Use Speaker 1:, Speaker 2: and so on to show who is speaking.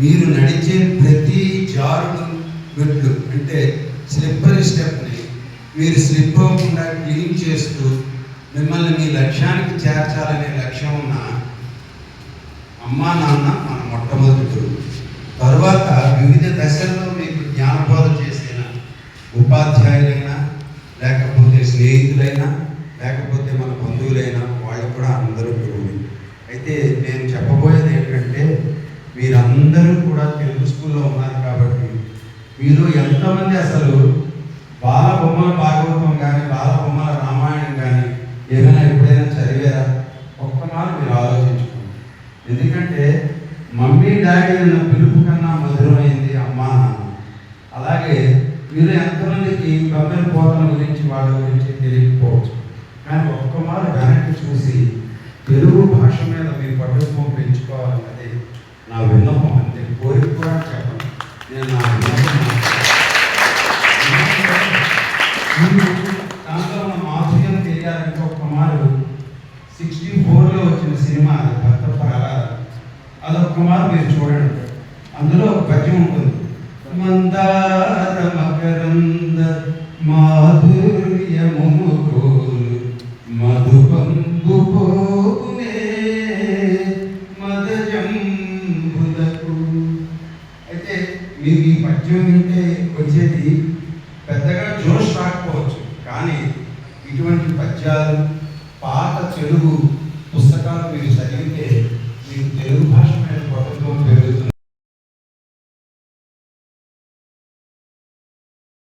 Speaker 1: మీరు నడిచే ప్రతి జారుడు మెట్లు అంటే స్లిప్పరీ స్టెప్ని మీరు స్లిప్ అవ్వకుండా క్లీన్ చేస్తూ మిమ్మల్ని మీ లక్ష్యానికి చేర్చాలనే లక్ష్యం ఉన్న అమ్మా నాన్న మన మొట్టమొదటి గురువు. తరువాత వివిధ దశల్లో మీకు జ్ఞానబోధ చేసిన ఉపాధ్యాయులైనా, లేకపోతే స్నేహితులైనా, లేకపోతే మన బంధువులైనా, వాళ్ళు కూడా అందరూ గురువులు. అయితే నేను చెప్పబోయేది ఏంటంటే, మీరందరూ కూడా తెలుగు స్కూల్లో ఉన్నారు కాబట్టి మీరు ఎంతమంది అసలు బాలబొమ్మల భాగవతం కానీ, బాలబొమ్మల రామాయణం కానీ ఏమైనా ఎప్పుడైనా చదివారా? ఒక్కమారు మీరు ఆలోచించుకోండి. ఎందుకంటే మమ్మీ డాడీ అన్న పిలుపు కన్నా మధురమైంది అమ్మా నాన్న. అలాగే మీరు ఎంతమందికి బొమ్మల పోతల గురించి వాళ్ళ గురించి తెలియకపోవచ్చు, కానీ ఒక్కమారు వెనక్కి చూసి తెలుగు భాష మీద మీ పట్టుకోం పెంచుకోవాలన్నది నా విన్నపం. అంతే, కోరిక కూడా చెప్పండి. నేను నా విన్నపం దాంట్లో ఉన్న మాధుర్యం తెలియాలంటే ఒక్కమారు 64లో వచ్చిన సినిమా అది భర్త ప్రహ్లాద, అదొక్కమారు మీరు చూడండి. అందులో ఒక పద్యం ఉంటుంది, మందార మకరంద మాధుర్యము కోలు మధుపంబు పోనే మదజంబులకు. అయితే మీకు ఈ పద్యం వింటే వచ్చేది పెద్దగా జోష్ రాకపోవచ్చు, కానీ ఇటువంటి పద్యాలు పాత తెలుగు